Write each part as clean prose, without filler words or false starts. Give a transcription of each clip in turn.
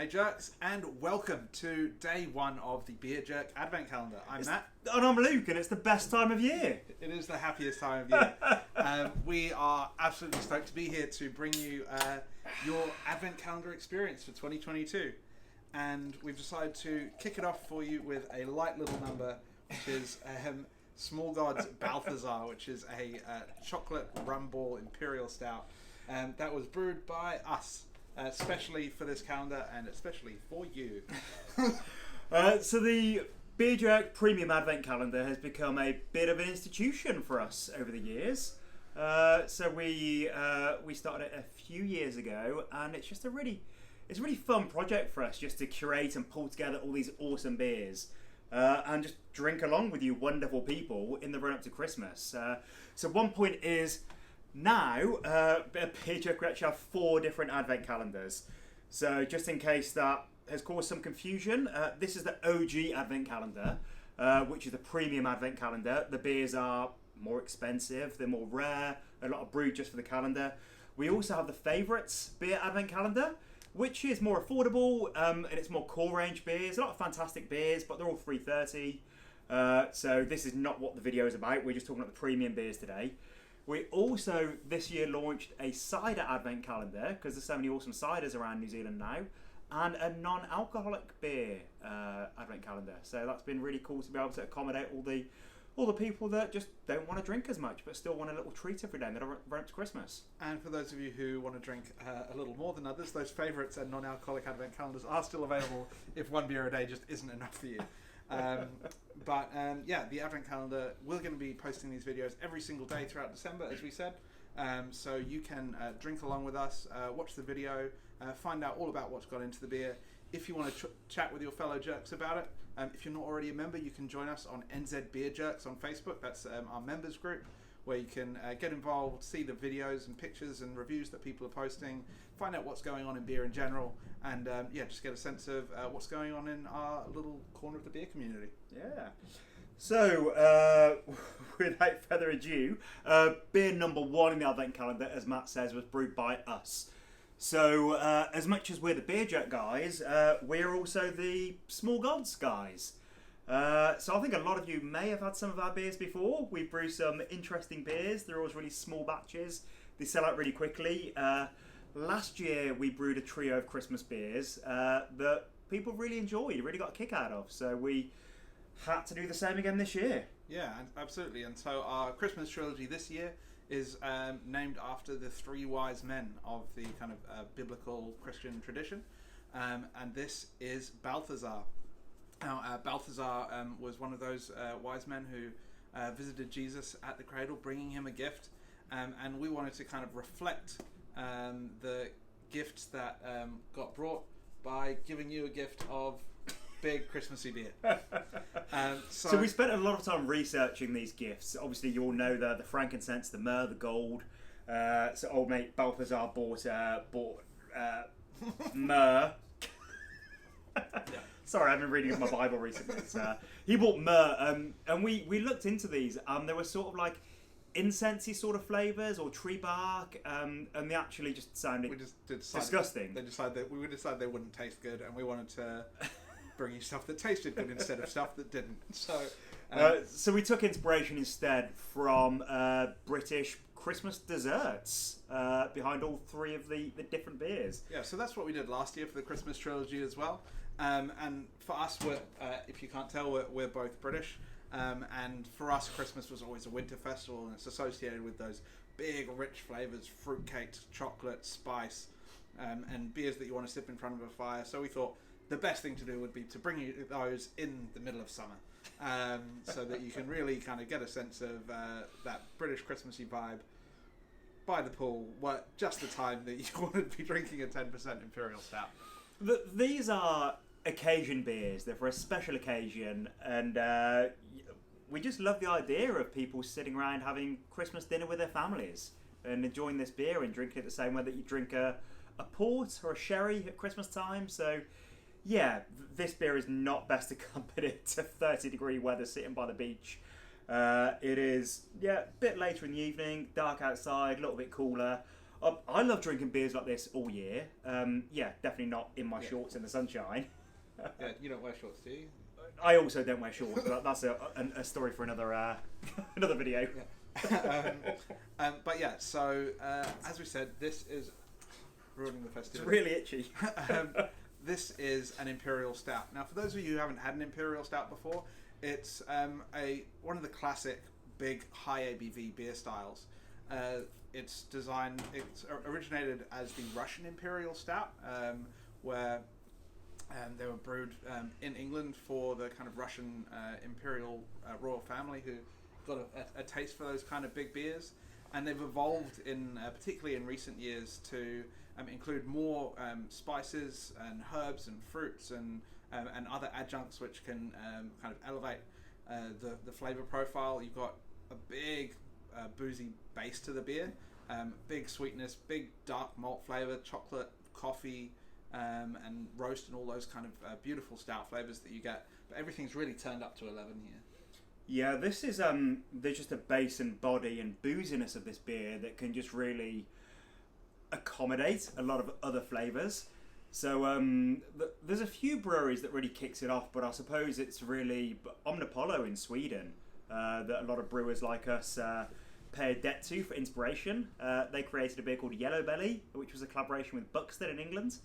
Hey Jerks, and welcome to day one of the Beer Jerk Advent Calendar. I'm Matt. And I'm Luke, and it's the best time of year. It is the happiest time of year. We are absolutely stoked to be here to bring you your Advent Calendar experience for 2022. And we've decided to kick it off for you with a light little number, which is Small God's Balthazar, which is a chocolate rum ball imperial stout. That was brewed by us. Especially for this calendar and especially for you. So the Beer Jerk Premium Advent Calendar has become a bit of an institution for us over the years. So we started it a few years ago, and it's a really fun project for us just to curate and pull together all these awesome beers. And just drink along with you wonderful people in the run up to Christmas. So one point is now, Beer Jerk actually have 4 different advent calendars. So just in case that has caused some confusion, this is the OG advent calendar, which is the premium advent calendar. The beers are more expensive, they're more rare, a lot of brewed just for the calendar. We also have the favourites beer advent calendar, which is more affordable, and it's more core range beers. A lot of fantastic beers, but they're all $3.30. So this is not what the video is about. We're just talking about the premium beers today. We also this year launched a cider advent calendar because there's so many awesome ciders around New Zealand now, and a non-alcoholic beer advent calendar. So that's been really cool to be able to accommodate all the people that just don't want to drink as much but still want a little treat every day and they're run up to Christmas. And for those of you who want to drink a little more than others, those favourites and non-alcoholic advent calendars are still available if one beer a day just isn't enough for you. The advent calendar, we're going to be posting these videos every single day throughout December, as we said, so you can drink along with us, watch the video, find out all about what's gone into the beer. If you want to chat with your fellow jerks about it, if you're not already a member, you can join us on NZ Beer Jerks on Facebook. That's our members group, where you can get involved, see the videos and pictures and reviews that people are posting, find out what's going on in beer in general, and just get a sense of what's going on in our little corner of the beer community. Yeah. So, without further ado, beer number 1 in the Advent Calendar, as Matt says, was brewed by us. So, as much as we're the Beer Jerk guys, we're also the Small Gods guys. So I think a lot of you may have had some of our beers before. We brew some interesting beers. They're always really small batches. They sell out really quickly. Last year we brewed a trio of Christmas beers that people really enjoyed, really got a kick out of. So we had to do the same again this year. Yeah, absolutely. And so our Christmas trilogy this year is named after the 3 wise men of the kind of biblical Christian tradition. And this is Balthazar. Now, Balthazar was one of those wise men who visited Jesus at the cradle, bringing him a gift. And we wanted to kind of reflect the gifts that got brought by giving you a gift of big Christmassy beer. So we spent a lot of time researching these gifts. Obviously, you all know the frankincense, the myrrh, the gold. So old mate Balthazar bought myrrh. Yeah. Sorry, I've been reading my Bible recently. He bought myrrh, and we looked into these. There were sort of like incensey sort of flavours or tree bark, and they actually just sounded disgusting. We decided they wouldn't taste good, and we wanted to bring you stuff that tasted good instead of stuff that didn't. So we took inspiration instead from British Christmas desserts behind all 3 of the different beers. Yeah, so that's what we did last year for the Christmas trilogy as well. And for us, if you can't tell, we're both British. And for us, Christmas was always a winter festival, and it's associated with those big, rich flavours, fruitcakes, chocolate, spice, and beers that you want to sip in front of a fire. So we thought the best thing to do would be to bring you those in the middle of summer, so that you can really kind of get a sense of that British Christmassy vibe by the pool, just the time that you want to be drinking a 10% Imperial Stout. These are occasion beers. They're for a special occasion, and we just love the idea of people sitting around having Christmas dinner with their families and enjoying this beer and drinking it the same way that you drink a port or a sherry at Christmas time. So yeah, this beer is not best accompanied to 30-degree weather sitting by the beach. It is, a bit later in the evening, dark outside, a little bit cooler. I love drinking beers like this all year. Yeah, definitely not in my shorts in the sunshine. Yeah, you don't wear shorts, do you? I also don't wear shorts. But that's a story for another another video. Yeah. But yeah, so as we said, this is ruining the festivity. It's really itchy. This is an Imperial Stout. Now, for those of you who haven't had an Imperial Stout before, it's one of the classic big high ABV beer styles. It's originated as the Russian Imperial Stout, where they were brewed in England for the kind of Russian imperial royal family who got a taste for those kind of big beers, and they've evolved particularly in recent years to include more spices and herbs and fruits and other adjuncts which can kind of elevate the flavor profile. You've got a big boozy base to the beer, big sweetness, big dark malt flavor, chocolate, coffee, and roast, and all those kind of beautiful stout flavors that you get. But everything's really turned up to 11 here. Yeah, this is there's just a base and body and booziness of this beer that can just really accommodate a lot of other flavors. So there's a few breweries that really kicks it off, but I suppose it's really Omnipollo in Sweden that a lot of brewers like us pay a debt to for inspiration. They created a beer called Yellow Belly, which was a collaboration with Buxton in England,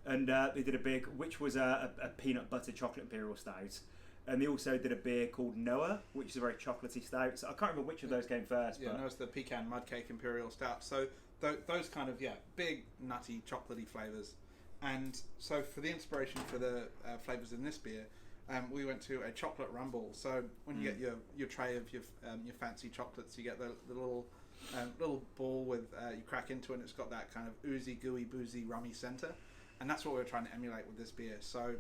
and they did a beer which was a peanut butter chocolate imperial stout. And they also did a beer called Noah, which is a very chocolatey stout. So I can't remember which of those came first. Yeah, Noah's the pecan mud cake imperial stout. So those kind of big nutty chocolatey flavors. And so for the inspiration for the flavors in this beer, we went to a chocolate rumble. So when you get your tray of your fancy chocolates, you get the little ball with you crack into it, and it's got that kind of oozy, gooey, boozy, rummy center. And that's what we were trying to emulate with this beer. So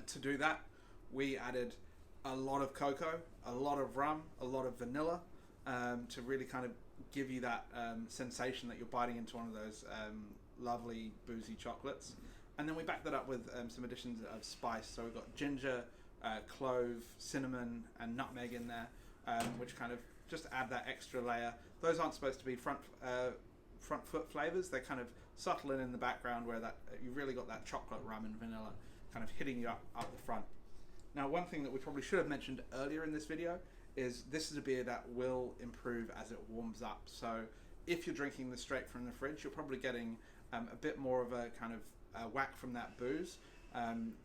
to do that, we added a lot of cocoa, a lot of rum, a lot of vanilla, to really kind of give you that sensation that you're biting into one of those lovely boozy chocolates. And then we backed that up with some additions of spice. So we've got ginger, clove, cinnamon, and nutmeg in there, which kind of just add that extra layer. Those aren't supposed to be front foot flavors. They're kind of subtle in the background, where that you really got that chocolate, rum, and vanilla kind of hitting you up the front. Now, one thing that we probably should have mentioned earlier in this video is this is a beer that will improve as it warms up. So if you're drinking this straight from the fridge, you're probably getting a bit more of a kind of whack from that booze.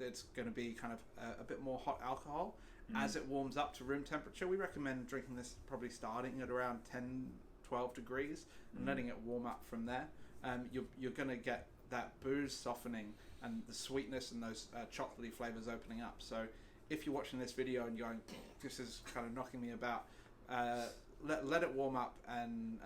It's going to be kind of a bit more hot alcohol. As it warms up to room temperature, we recommend drinking this probably starting at around 10, 12 degrees and letting it warm up from there. You're going to get that booze softening and the sweetness and those chocolatey flavors opening up. So if you're watching this video and going, this is kind of knocking me about, let it warm up and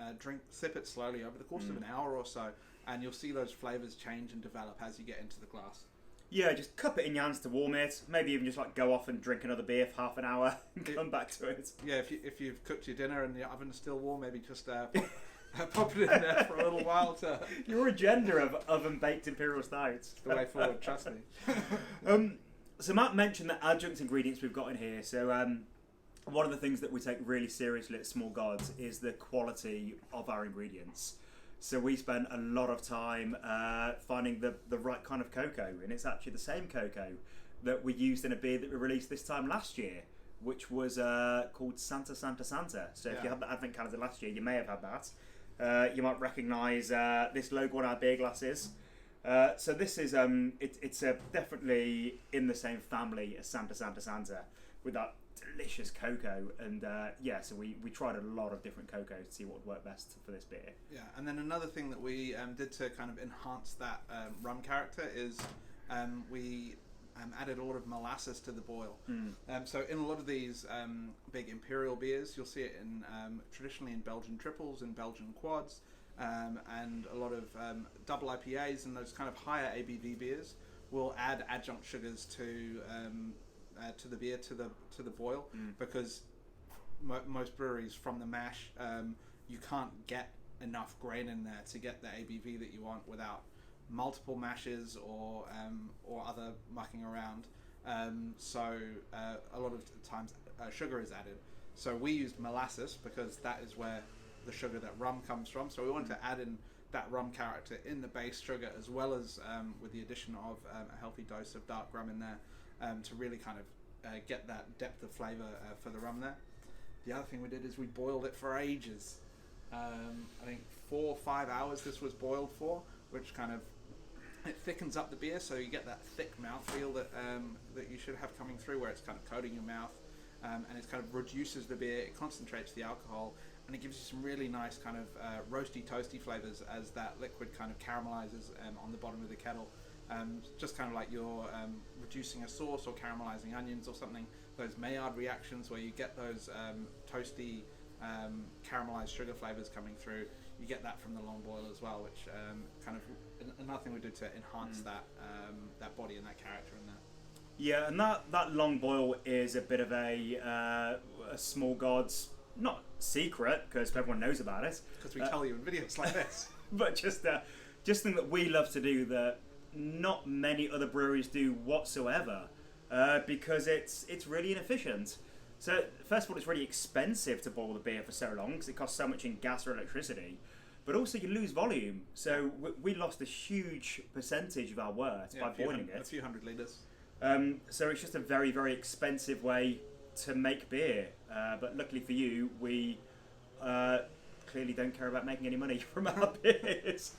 sip it slowly over the course of an hour or so, and you'll see those flavors change and develop as you get into the glass. Yeah, just cup it in your hands to warm it. Maybe even just like go off and drink another beer for half an hour and come back to it. Yeah, if you've cooked your dinner and the oven is still warm, maybe just pop it in there for a little while. Your agenda of oven-baked imperial stouts. It's the way forward, trust me. So Matt mentioned the adjunct ingredients we've got in here. So one of the things that we take really seriously at Small Gods is the quality of our ingredients. So we spent a lot of time finding the right kind of cocoa, and it's actually the same cocoa that we used in a beer that we released this time last year, which was called Santa Santa Santa. So if you had the Advent calendar last year, you may have had that. You might recognise this logo on our beer glasses. So this is it's definitely in the same family as Santa Santa Santa, with that delicious cocoa. And so we tried a lot of different cocoas to see what would work best for this beer. Yeah, and then another thing that we did to kind of enhance that rum character is we added a lot of molasses to the boil. So in a lot of these big imperial beers, you'll see it in traditionally in Belgian triples and Belgian quads. And a lot of double IPAs and those kind of higher ABV beers will add adjunct sugars to the beer, to the boil, because most breweries from the mash, you can't get enough grain in there to get the ABV that you want without multiple mashes or other mucking around. So a lot of times sugar is added. So we used molasses because that is where the sugar that rum comes from. So we wanted to add in that rum character in the base sugar, as well as with the addition of a healthy dose of dark rum in there to really kind of get that depth of flavour for the rum there. The other thing we did is we boiled it for ages. I think 4 or 5 hours this was boiled for, which kind of it thickens up the beer, so you get that thick mouthfeel that that you should have coming through, where it's kind of coating your mouth, and it kind of reduces the beer, it concentrates the alcohol, and it gives you some really nice kind of roasty, toasty flavors as that liquid kind of caramelizes on the bottom of the kettle. Just kind of like you're reducing a sauce or caramelizing onions or something. Those Maillard reactions where you get those toasty, caramelized sugar flavors coming through. You get that from the long boil as well, which kind of another thing we did to enhance that body and that character in there. Yeah, and that long boil is a bit of a small god's, not secret because everyone knows about it. Because we tell you in videos like this. But just something that we love to do that not many other breweries do whatsoever, because it's really inefficient. So first of all, it's really expensive to boil the beer for so long because it costs so much in gas or electricity. But also you lose volume. So we lost a huge percentage of our wort by boiling it. A few hundred litres. So it's just a very, very expensive way to make beer. But luckily for you, we clearly don't care about making any money from our beers.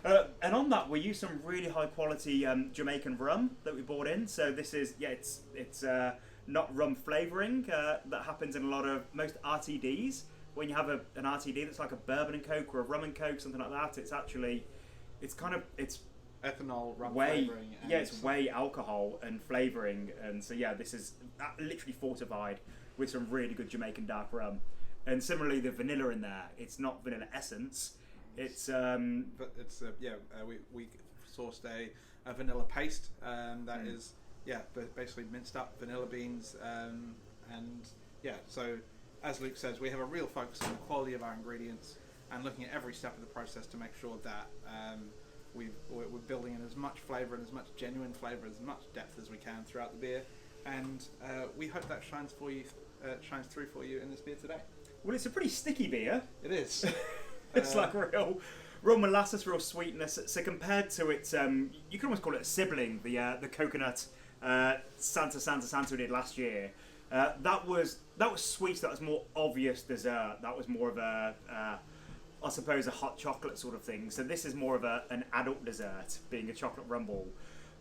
And on that, we use some really high quality Jamaican rum that we bought in. So this is, it's not rum flavouring that happens in most RTDs. When you have an RTD that's like a bourbon and coke or a rum and coke, something like that, it's ethanol, rum whey, flavouring. It's whey, alcohol and flavouring. And so this is literally fortified with some really good Jamaican dark rum. And similarly, the vanilla in there, it's not vanilla essence. It's but it's we sourced a vanilla paste that is basically minced up vanilla beans so as Luke says, we have a real focus on the quality of our ingredients and looking at every step of the process to make sure that we're building in as much flavour and as much genuine flavour, as much depth as we can throughout the beer, and we hope that shines shines through for you in this beer today. Well, it's a pretty sticky beer. It is. It's like real molasses, real sweetness. So compared to its, you can almost call it a sibling, the coconut Santa we did last year. That was sweet. That was more obvious dessert. That was more of I suppose a hot chocolate sort of thing. So this is more of an adult dessert, being a chocolate rumble.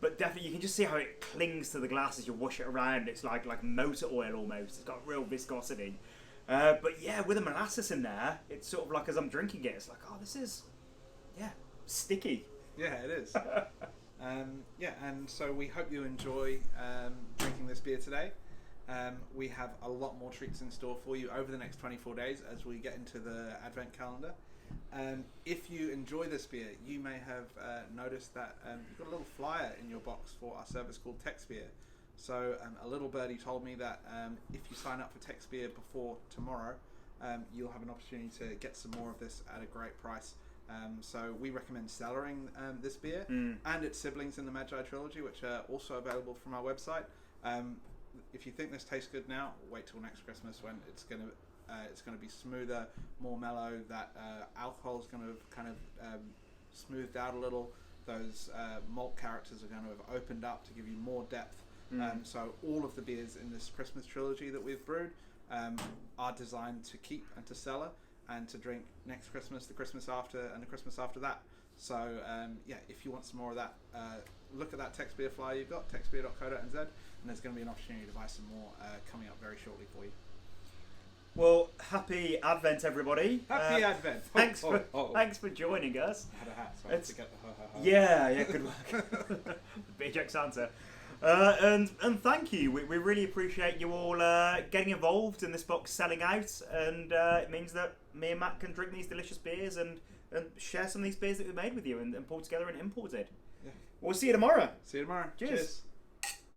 But definitely, you can just see how it clings to the glass as you wash it around. It's like motor oil almost. It's got real viscosity. But with the molasses in there, it's sort of like as I'm drinking it, it's like, oh, this is, sticky. Yeah, it is. And so we hope you enjoy drinking this beer today. We have a lot more treats in store for you over the next 24 days as we get into the Advent calendar. If you enjoy this beer, you may have noticed that you've got a little flyer in your box for our service called Tex Beer. So a little birdie told me that if you sign up for Tex Beer before tomorrow, you'll have an opportunity to get some more of this at a great price. So we recommend cellaring this beer and its siblings in the Magi Trilogy, which are also available from our website. If you think this tastes good now, wait till next Christmas when it's going to be smoother, more mellow. That alcohol is going to kind of smoothed out a little. Those malt characters are going to have opened up to give you more depth. So all of the beers in this Christmas trilogy that we've brewed are designed to keep and to cellar and to drink next Christmas, the Christmas after, and the Christmas after that. So if you want some more of that, look at that Tex Beer flyer you've got, texbeer.co.nz, and there's going to be an opportunity to buy some more coming up very shortly for you. Well, happy Advent, everybody. Happy Advent. Thanks for joining us. I had a hat, so I had to get the ho. Yeah, good work. Big Jack Santa. And thank you. We really appreciate you all getting involved in this box selling out, and it means that me and Matt can drink these delicious beers and share some of these beers that we made with you and pull together and imported. Yeah. We'll see you tomorrow. See you tomorrow. Cheers.